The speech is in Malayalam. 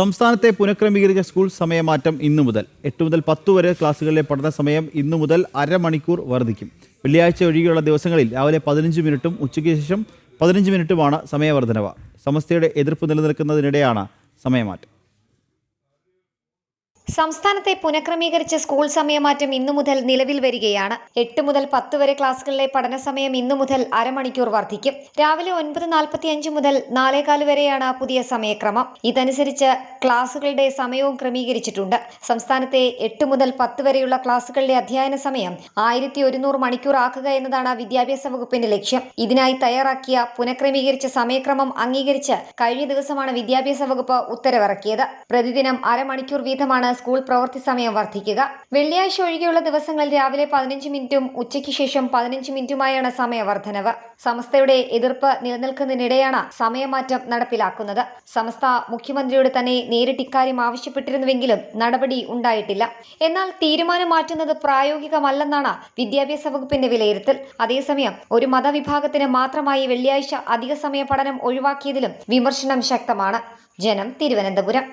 സംസ്ഥാനത്തെ പുനഃക്രമീകരിച്ച സ്കൂൾ സമയമാറ്റം ഇന്നു മുതൽ 8 മുതൽ 10 വരെ ക്ലാസുകളിലെ പഠന സമയം ഇന്നു മുതൽ അരമണിക്കൂർ വർദ്ധിക്കും. വെള്ളിയാഴ്ച ഒഴികെയുള്ള ദിവസങ്ങളിൽ രാവിലെ 15 മിനിറ്റും ഉച്ചയ്ക്ക് ശേഷം 15 മിനിറ്റുമാണ് സമയവർദ്ധനവ്. സമസ്തയുടെ എതിർപ്പ് നിലനിൽക്കുന്നതിനിടെയാണ് സമയമാറ്റം. സംസ്ഥാനത്തെ പുനഃക്രമീകരിച്ച സ്കൂൾ സമയമാറ്റം ഇന്നു മുതൽ നിലവിൽ വരികയാണ്. 8 മുതൽ 10 വരെ ക്ലാസുകളിലെ പഠന സമയം ഇന്നു മുതൽ അരമണിക്കൂർ വർദ്ധിക്കും. രാവിലെ 9:45 മുതൽ 4:15 വരെയാണ് പുതിയ സമയക്രമം. ഇതനുസരിച്ച് ക്ലാസുകളുടെ സമയവും ക്രമീകരിച്ചിട്ടുണ്ട്. സംസ്ഥാനത്തെ 8 മുതൽ 10 വരെയുള്ള ക്ലാസുകളിലെ അധ്യയന സമയം 1100 മണിക്കൂർ ആക്കുക എന്നതാണ് വിദ്യാഭ്യാസ വകുപ്പിന്റെ ലക്ഷ്യം. ഇതിനായി തയ്യാറാക്കിയ പുനഃക്രമീകരിച്ച സമയക്രമം അംഗീകരിച്ച് കഴിഞ്ഞ ദിവസമാണ് വിദ്യാഭ്യാസ വകുപ്പ് ഉത്തരവിറക്കിയത്. പ്രതിദിനം അരമണിക്കൂർ വീതമാണ് സ്കൂൾ പ്രവൃത്തി സമയം വർദ്ധിക്കുക. വെള്ളിയാഴ്ച ഒഴികെയുള്ള ദിവസങ്ങളിൽ രാവിലെ 15 മിനിറ്റും ഉച്ചയ്ക്ക് ശേഷം 15 മിനിറ്റുമായാണ് സമയവർദ്ധനവ്. സമസ്തയുടെ എതിർപ്പ് നിലനിൽക്കുന്നതിനിടെയാണ് സമയമാറ്റം നടപ്പിലാക്കുന്നത്. സമസ്ത മുഖ്യമന്ത്രിയോട് തന്നെ നേരിട്ട് ഇക്കാര്യം ആവശ്യപ്പെട്ടിരുന്നുവെങ്കിലും നടപടി ഉണ്ടായിട്ടില്ല. എന്നാൽ തീരുമാനം മാറ്റുന്നത് പ്രായോഗികമല്ലെന്നാണ് വിദ്യാഭ്യാസ വകുപ്പിന്റെ വിലയിരുത്തൽ. അതേസമയം ഒരു മതവിഭാഗത്തിന് മാത്രമായി വെള്ളിയാഴ്ച അധിക സമയ പഠനം ഒഴിവാക്കിയതിലും വിമർശനം ശക്തമാണ്. ജനം, തിരുവനന്തപുരം.